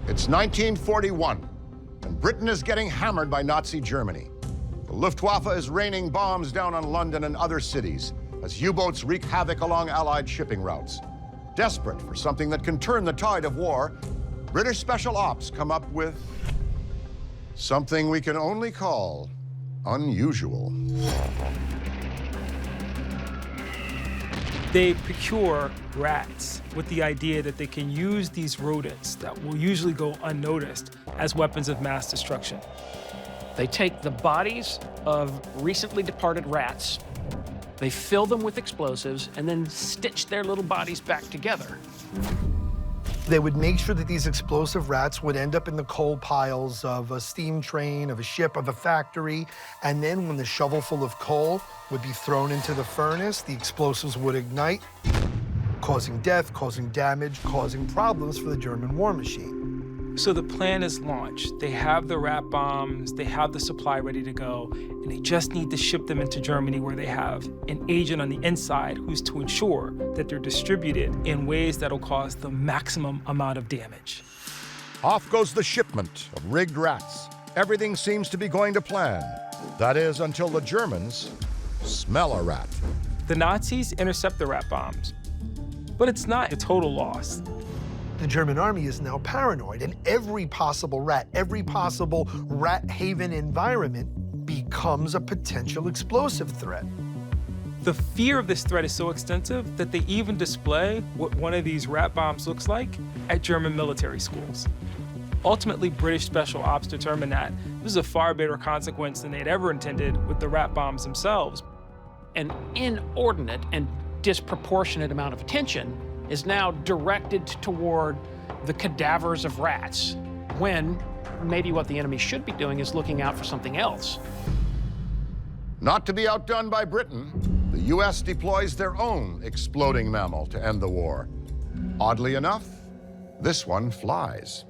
It's 1941, and Britain is getting hammered by Nazi Germany. The Luftwaffe is raining bombs down on London and other cities as U-boats wreak havoc along Allied shipping routes. Desperate for something that can turn the tide of war, British Special Ops come up with something we can only call unusual. They procure rats with the idea that they can use these rodents that will usually go unnoticed as weapons of mass destruction. They take the bodies of recently departed rats, they fill them with explosives, and then stitch their little bodies back together. They would make sure that these explosive rats would end up in the coal piles of a steam train, of a ship, of a factory, and then when the shovel full of coal would be thrown into the furnace, the explosives would ignite, causing death, causing damage, causing problems for the German war machine. So the plan is launched. They have the rat bombs, they have the supply ready to go, and they just need to ship them into Germany where they have an agent on the inside who's to ensure that they're distributed in ways that'll cause the maximum amount of damage. Off goes the shipment of rigged rats. Everything seems to be going to plan. That is, until the Germans smell a rat. The Nazis intercept the rat bombs, but it's not a total loss. The German army is now paranoid, and every possible rat haven environment becomes a potential explosive threat. The fear of this threat is so extensive that they even display what one of these rat bombs looks like at German military schools. Ultimately, British Special Ops determined that this is a far bigger consequence than they'd ever intended with the rat bombs themselves. An inordinate and disproportionate amount of attention is now directed toward the cadavers of rats, when maybe what the enemy should be doing is looking out for something else. Not to be outdone by Britain, the U.S. deploys their own exploding mammal to end the war. Oddly enough, this one flies.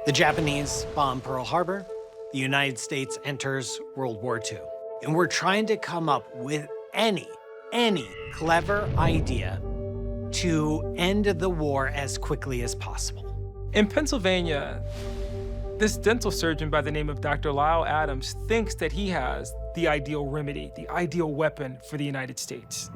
The Japanese bomb Pearl Harbor. The United States enters World War II. And we're trying to come up with any clever idea to end the war as quickly as possible. In Pennsylvania, this dental surgeon by the name of Dr. Lyle Adams thinks that he has the ideal remedy, the ideal weapon for the United States.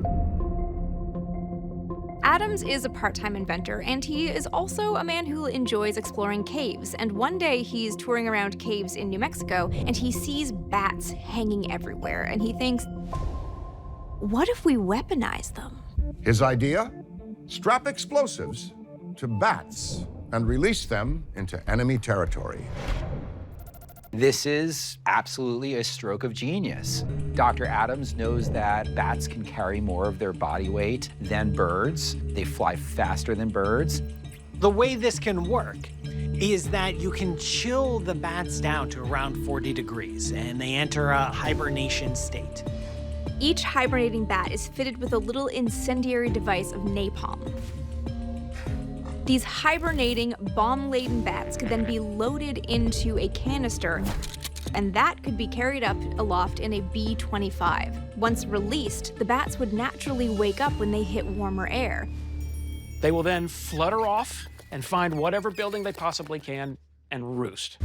Adams is a part-time inventor, and he is also a man who enjoys exploring caves. And one day he's touring around caves in New Mexico, and he sees bats hanging everywhere, and he thinks, what if we weaponize them? His idea? Strap explosives to bats and release them into enemy territory. This is absolutely a stroke of genius. Dr. Adams knows that bats can carry more of their body weight than birds. They fly faster than birds. The way this can work is that you can chill the bats down to around 40 degrees, and they enter a hibernation state. Each hibernating bat is fitted with a little incendiary device of napalm. These hibernating, bomb-laden bats could then be loaded into a canister, and that could be carried up aloft in a B-25. Once released, the bats would naturally wake up when they hit warmer air. They will then flutter off and find whatever building they possibly can and roost.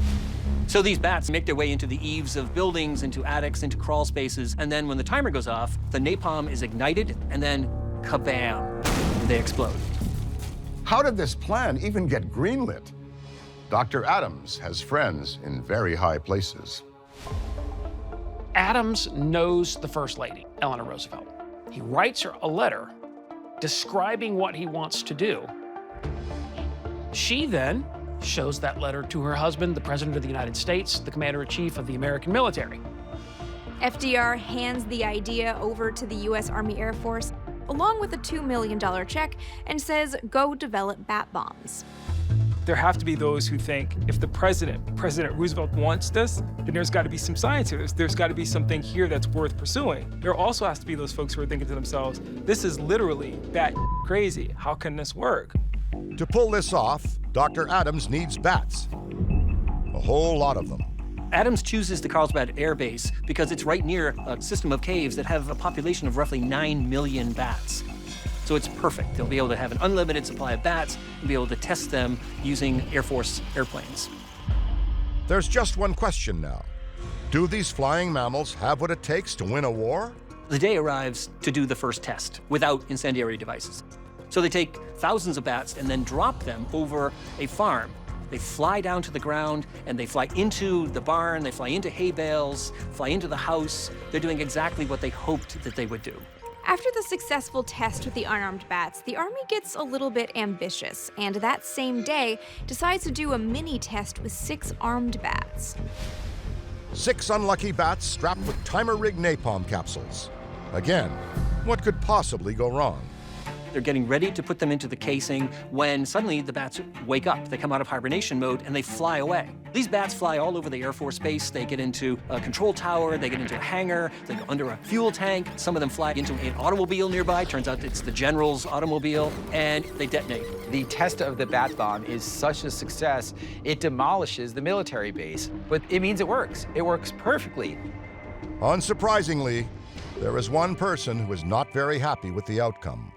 So these bats make their way into the eaves of buildings, into attics, into crawl spaces, and then when the timer goes off, the napalm is ignited, and then kabam, they explode. How did this plan even get greenlit? Dr. Adams has friends in very high places. Adams knows the First Lady, Eleanor Roosevelt. He writes her a letter describing what he wants to do. She then shows that letter to her husband, the President of the United States, the Commander-in-Chief of the American military. FDR hands the idea over to the U.S. Army Air Force, along with a $2 million check, and says, go develop bat bombs. There have to be those who think if the President Roosevelt wants this, then there's got to be some science here. There's got to be something here that's worth pursuing. There also has to be those folks who are thinking to themselves, this is literally bat crazy. How can this work? To pull this off, Dr. Adams needs bats. A whole lot of them. Adams chooses the Carlsbad Air Base because it's right near a system of caves that have a population of roughly 9 million bats. So it's perfect. They'll be able to have an unlimited supply of bats and be able to test them using Air Force airplanes. There's just one question now. Do these flying mammals have what it takes to win a war? The day arrives to do the first test without incendiary devices. So they take thousands of bats and then drop them over a farm. They fly down to the ground and they fly into the barn, they fly into hay bales, fly into the house. They're doing exactly what they hoped that they would do. After the successful test with the unarmed bats, the Army gets a little bit ambitious, and that same day decides to do a mini test with 6 armed bats. 6 unlucky bats strapped with timer-rigged napalm capsules. Again, what could possibly go wrong? They're getting ready to put them into the casing when suddenly the bats wake up. They come out of hibernation mode and they fly away. These bats fly all over the Air Force Base. They get into a control tower, they get into a hangar, they go under a fuel tank. Some of them fly into an automobile nearby. Turns out it's the general's automobile, and they detonate. The test of the bat bomb is such a success, it demolishes the military base. But it means it works. It works perfectly. Unsurprisingly, there is one person who is not very happy with the outcome.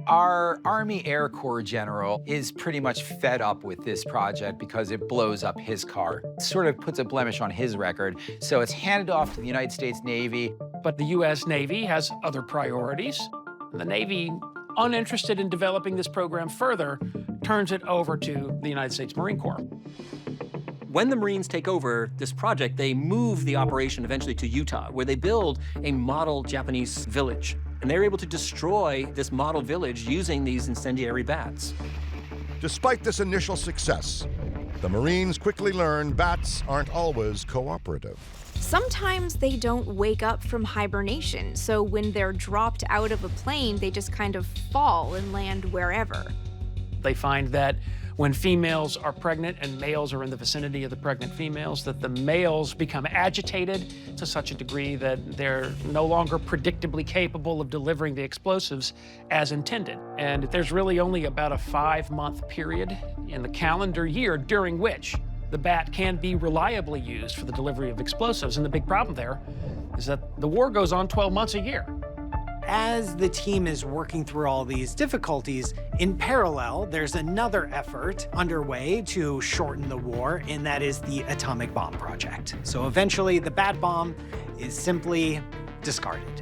Our Army Air Corps general is pretty much fed up with this project because it blows up his car. It sort of puts a blemish on his record, so it's handed off to the United States Navy. But the U.S. Navy has other priorities. The Navy, uninterested in developing this program further, turns it over to the United States Marine Corps. When the Marines take over this project, they move the operation eventually to Utah, where they build a model Japanese village. And they're able to destroy this model village using these incendiary bats. Despite this initial success, the Marines quickly learn bats aren't always cooperative. Sometimes they don't wake up from hibernation, so when they're dropped out of a plane, they just kind of fall and land wherever. They find that when females are pregnant and males are in the vicinity of the pregnant females, that the males become agitated to such a degree that they're no longer predictably capable of delivering the explosives as intended. And there's really only about a 5-month period in the calendar year during which the bat can be reliably used for the delivery of explosives. And the big problem there is that the war goes on 12 months a year. As the team is working through all these difficulties, in parallel, there's another effort underway to shorten the war, and that is the atomic bomb project. So eventually, the bat bomb is simply discarded.